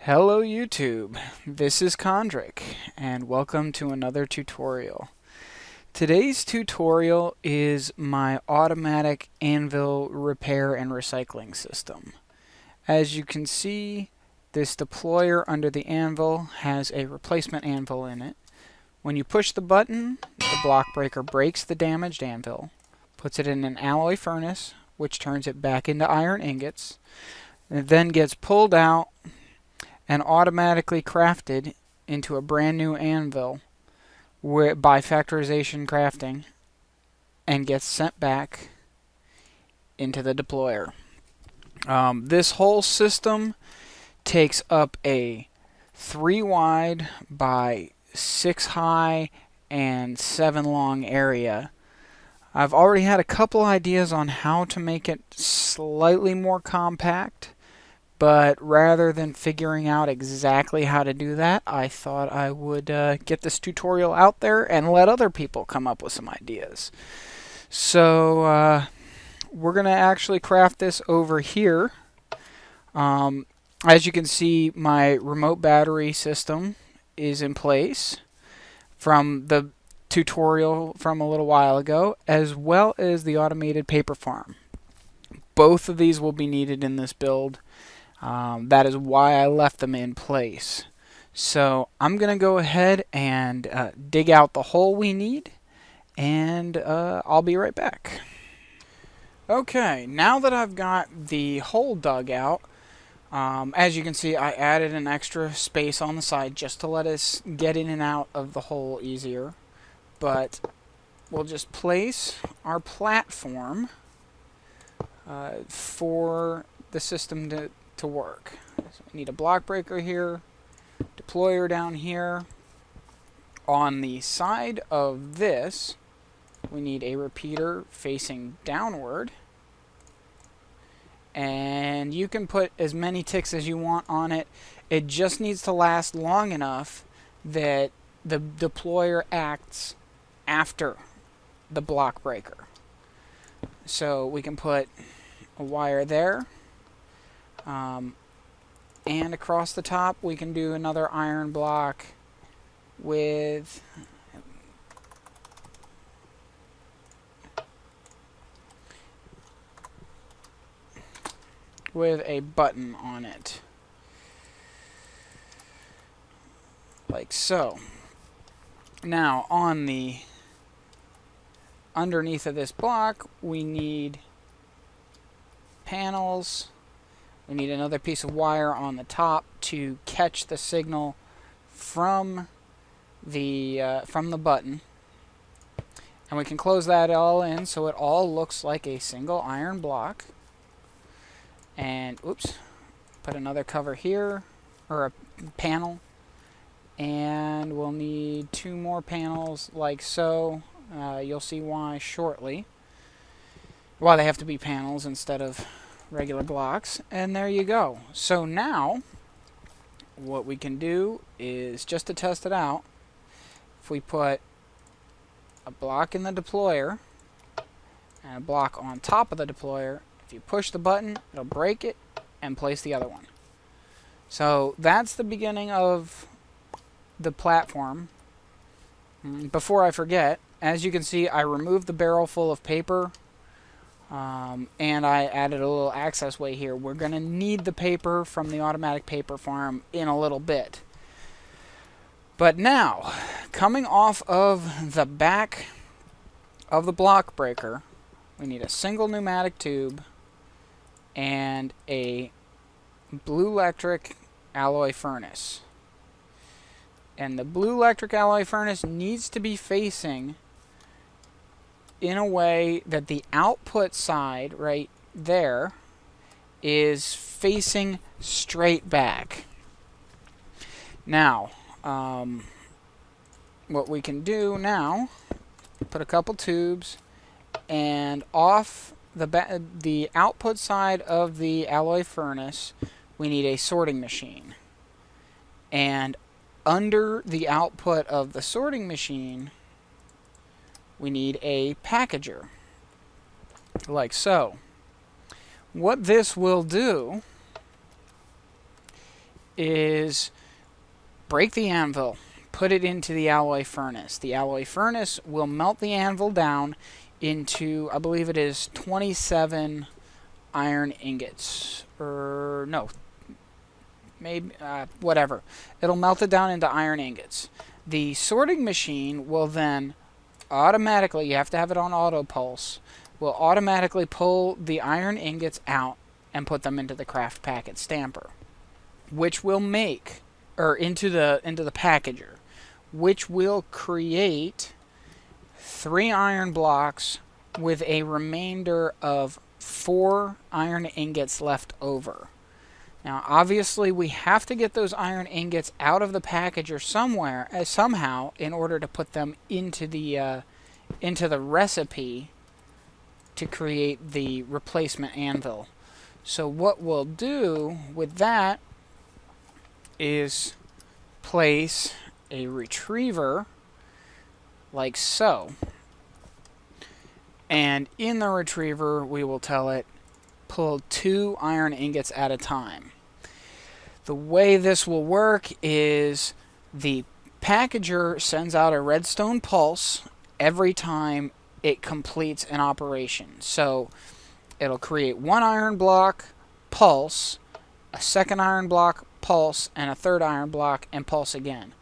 Hello YouTube, this is Kondrik, and welcome to another tutorial. Today's tutorial is my automatic anvil repair and recycling system. As you can see, this deployer under the anvil has a replacement anvil in it. When you push the button, the block breaker breaks the damaged anvil, puts it in an alloy furnace, which turns it back into iron ingots, and it then gets pulled out and automatically crafted into a brand new anvil by factorization crafting and gets sent back into the deployer. This whole system takes up a 3 wide by 6 high and 7 long area. I've already had a couple ideas on how to make it slightly more compact, but rather than figuring out exactly how to do that, I thought I would get this tutorial out there and let other people come up with some ideas. So we're going to actually craft this over here. As you can see, my remote battery system is in place from the tutorial from a little while ago, as well as the automated paper farm. Both of these will be needed in this build. That is why I left them in place. So I'm going to go ahead and dig out the hole we need, and I'll be right back. Okay, now that I've got the hole dug out, as you can see, I added an extra space on the side just to let us get in and out of the hole easier. But we'll just place our platform for the system to work. So we need a block breaker here, deployer down here. On the side of this, we need a repeater facing downward. And you can put as many ticks as you want on it. It just needs to last long enough that the deployer acts after the block breaker. So we can put a wire there. And across the top we can do another iron block with a button on it, like so. Now on the underneath of this block we need panels. We need another piece of wire on the top to catch the signal from the button, and we can close that all in so it all looks like a single iron block. And oops, put another cover here, or a panel, and we'll need 2 more panels like so. You'll see why shortly, why they have to be panels instead of regular blocks. And there you go. So now what we can do is, just to test it out, if we put a block in the deployer and a block on top of the deployer, if you push the button it'll break it and place the other one. So that's the beginning of the platform. Before I forget, as you can see, I removed the barrel full of paper. And I added a little access way here. We're going to need the paper from the automatic paper farm in a little bit. But now, coming off of the back of the block breaker, we need a single pneumatic tube and a blue electric alloy furnace. And the blue electric alloy furnace needs to be facing in a way that the output side right there is facing straight back. Now, what we can do now, put a couple tubes, and off the output side of the alloy furnace we need a sorting machine, and under the output of the sorting machine we need a packager, like so. What this will do is break the anvil, put it into the alloy furnace. The alloy furnace will melt the anvil down into, I believe it is 27 iron ingots. Or, no, maybe, whatever. It'll melt it down into iron ingots. The sorting machine will then automatically, you have to have it on auto pulse, will automatically pull the iron ingots out and put them into the craft packet stamper, which will make, or into the packager, which will create 3 iron blocks with a remainder of 4 iron ingots left over. Now, obviously, we have to get those iron ingots out of the packager somehow, in order to put them into the recipe to create the replacement anvil. So what we'll do with that is place a retriever like so. And in the retriever, we will tell it, pull 2 iron ingots at a time. The way this will work is the packager sends out a redstone pulse every time it completes an operation. So it'll create 1 iron block, pulse, a 2nd iron block, pulse, and a 3rd iron block, and pulse again.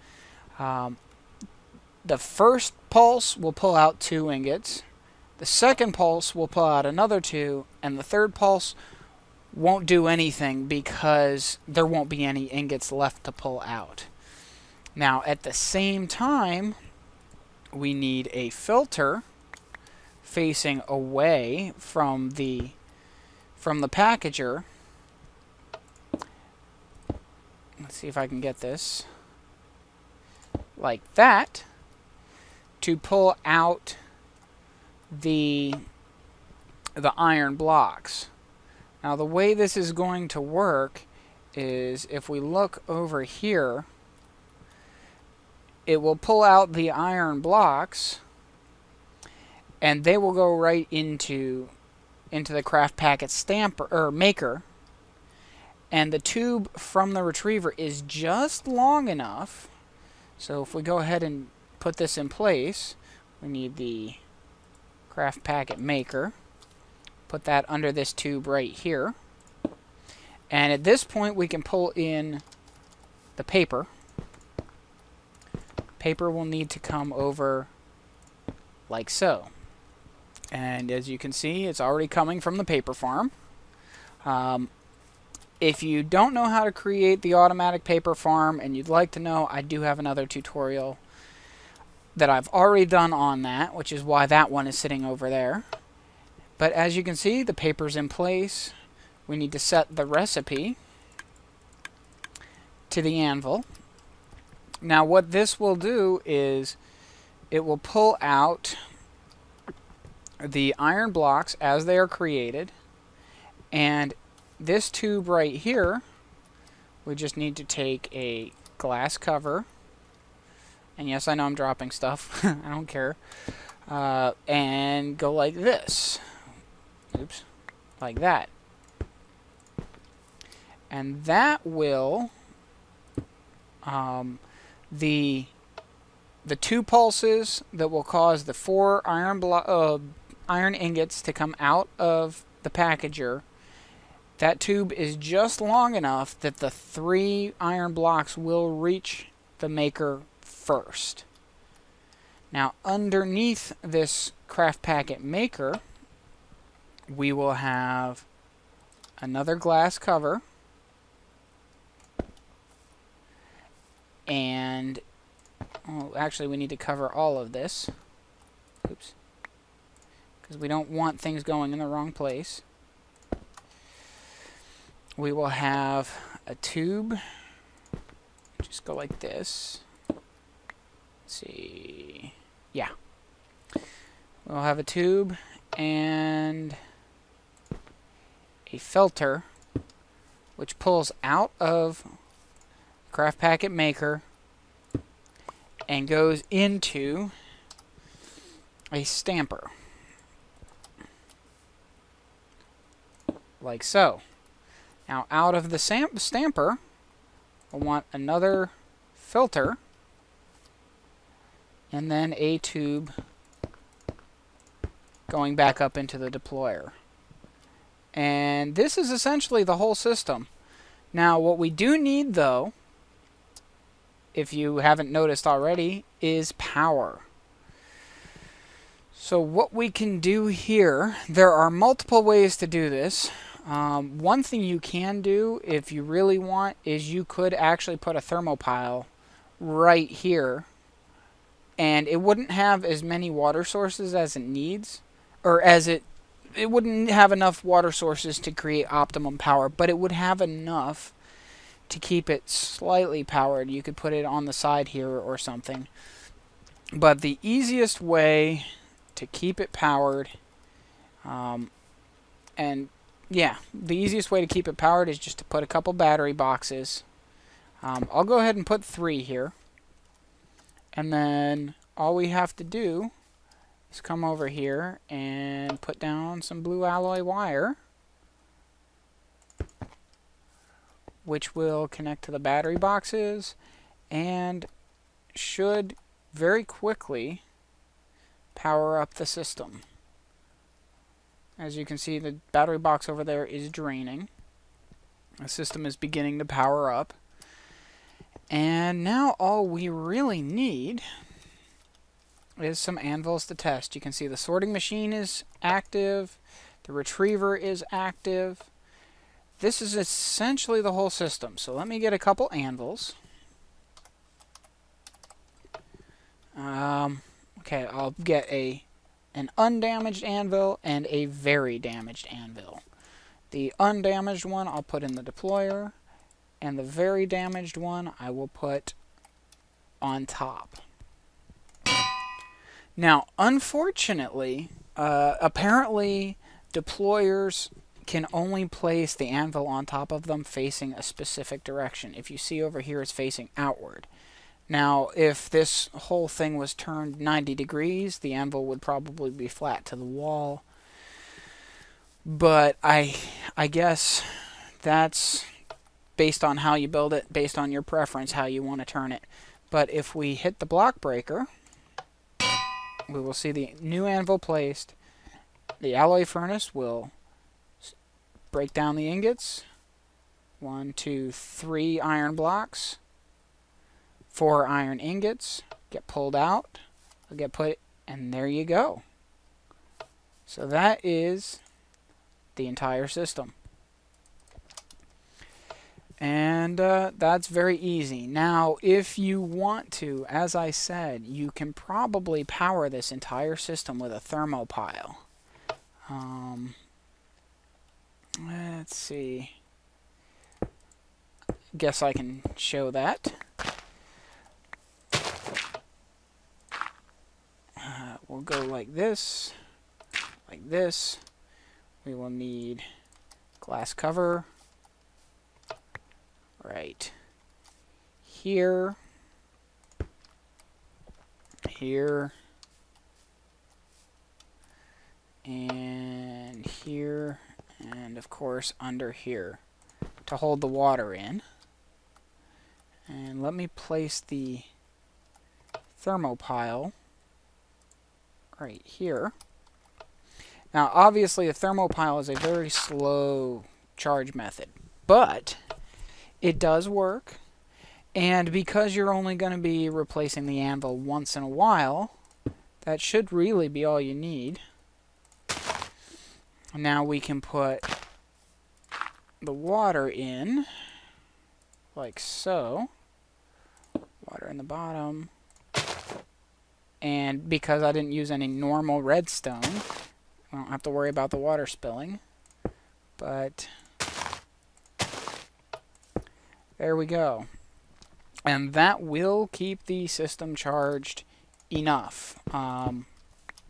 The first pulse will pull out 2 ingots. The second pulse will pull out another 2, and the third pulse won't do anything because there won't be any ingots left to pull out. Now, at the same time, we need a filter facing away from the packager. Let's see if I can get this like that, to pull out the iron blocks. Now, the way this is going to work is, if we look over here, it will pull out the iron blocks, and they will go right into the craft packet stamper or maker. And the tube from the retriever is just long enough. So if we go ahead and put this in place, we need the craft packet maker. Put that under this tube right here. And at this point, we can pull in the paper. Paper will need to come over like so. And as you can see, it's already coming from the paper farm. If you don't know how to create the automatic paper farm and you'd like to know, I do have another tutorial that I've already done on that, which is why that one is sitting over there. But as you can see, the paper's in place. We need to set the recipe to the anvil. Now, what this will do is it will pull out the iron blocks as they are created, and this tube right here, we just need to take a glass cover, and yes, I know I'm dropping stuff, I don't care, and go like this. Oops, like that. And that will, the 2 pulses that will cause the 4 iron ingots to come out of the packager, that tube is just long enough that the 3 iron blocks will reach the maker first. Now, underneath this craft packet maker, we will have another glass cover, and actually we need to cover all of this. Oops. Because we don't want things going in the wrong place. We will have a tube. Just go like this. Let's see. Yeah. We'll have a tube and a filter which pulls out of craft packet maker and goes into a stamper. Like so. Now, out of the stamper, We'll want another filter, and then a tube going back up into the deployer. And this is essentially the whole system. Now, what we do need, though, if you haven't noticed already, is power. So what we can do here, there are multiple ways to do this. One thing you can do, if you really want, is you could actually put a thermopile right here, and it wouldn't have as many water sources as it needs, or as it wouldn't have enough water sources to create optimum power, but it would have enough to keep it slightly powered. You could put it on the side here or something. But the easiest way to keep it powered, the easiest way to keep it powered is just to put a couple battery boxes. I'll go ahead and put 3 here. And then all we have to do is come over here and put down some blue alloy wire, which will connect to the battery boxes and should very quickly power up the system. As you can see, the battery box over there is draining. The system is beginning to power up. And now all we really need is some anvils to test. You can see the sorting machine is active. The retriever is active. This is essentially the whole system. So let me get a couple anvils. Okay, I'll get an undamaged anvil and a very damaged anvil. The undamaged one I'll put in the deployer, and the very damaged one I will put on top. Now, unfortunately, apparently deployers can only place the anvil on top of them facing a specific direction. If you see over here, it's facing outward. Now, if this whole thing was turned 90 degrees, the anvil would probably be flat to the wall. But I guess that's based on how you build it, based on your preference, how you want to turn it. But if we hit the block breaker, we will see the new anvil placed. The alloy furnace will break down the ingots. 1, 2, 3 iron blocks. 4 iron ingots get pulled out, get put, and there you go. So that is the entire system. And that's very easy. Now, if you want to, as I said, you can probably power this entire system with a thermopile. Let's see. Guess I can show that. We'll go like this, like this. We will need glass cover right here, here, and here, and of course under here to hold the water in. And let me place the thermopile right here. Now, obviously, a thermopile is a very slow charge method, but it does work. And because you're only going to be replacing the anvil once in a while, that should really be all you need. Now we can put the water in, like so. Water in the bottom. And because I didn't use any normal redstone, I don't have to worry about the water spilling. But there we go. And that will keep the system charged enough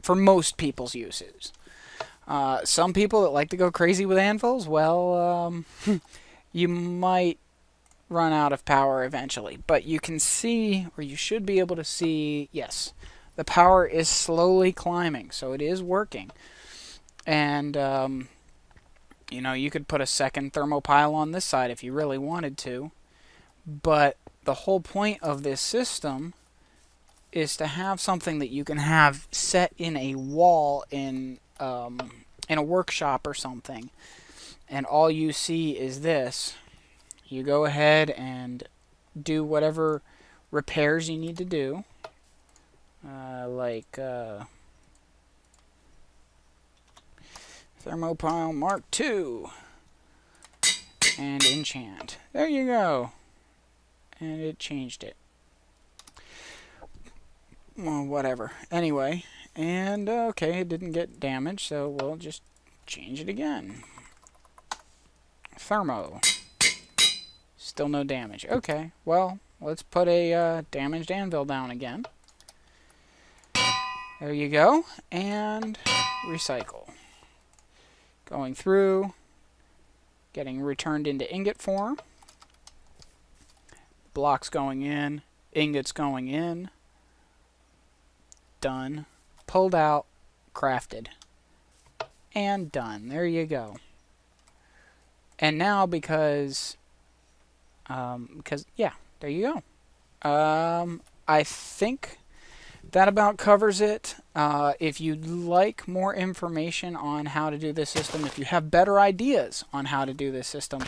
for most people's uses. Some people that like to go crazy with anvils, well, you might run out of power eventually. But you can see, or you should be able to see, yes, the power is slowly climbing, so it is working. And, you know, you could put a second thermopile on this side if you really wanted to. But the whole point of this system is to have something that you can have set in a wall in a workshop or something, and all you see is this. You go ahead and do whatever repairs you need to do, like thermopile Mark II, and enchant. There you go. And it changed it. Well, whatever. Anyway, and okay, it didn't get damaged, so we'll just change it again. Thermo. Still no damage. Okay, well, let's put a damaged anvil down again. There you go. And recycle. Going through, getting returned into ingot form. Blocks going in, ingots going in. Done. Pulled out, crafted. And done. There you go. And now because yeah, there you go. I think that about covers it. If you'd like more information on how to do this system, if you have better ideas on how to do this system,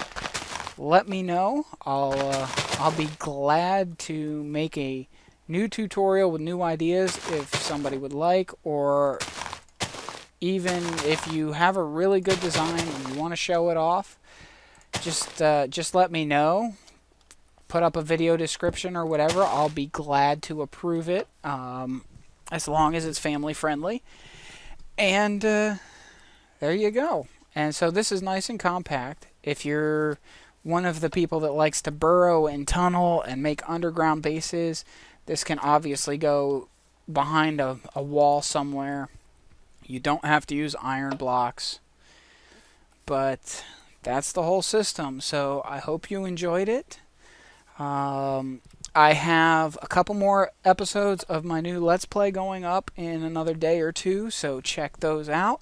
let me know. I'll be glad to make a new tutorial with new ideas if somebody would like, or even if you have a really good design and you want to show it off, just let me know. Put up a video description or whatever. I'll be glad to approve it, as long as it's family friendly. And there you go. And so this is nice and compact. If you're one of the people that likes to burrow and tunnel and make underground bases, this can obviously go behind a wall somewhere. You don't have to use iron blocks. But that's the whole system. So I hope you enjoyed it. I have a couple more episodes of my new Let's Play going up in another day or two, so check those out.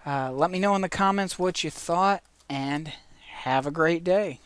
Let me know in the comments what you thought, and have a great day.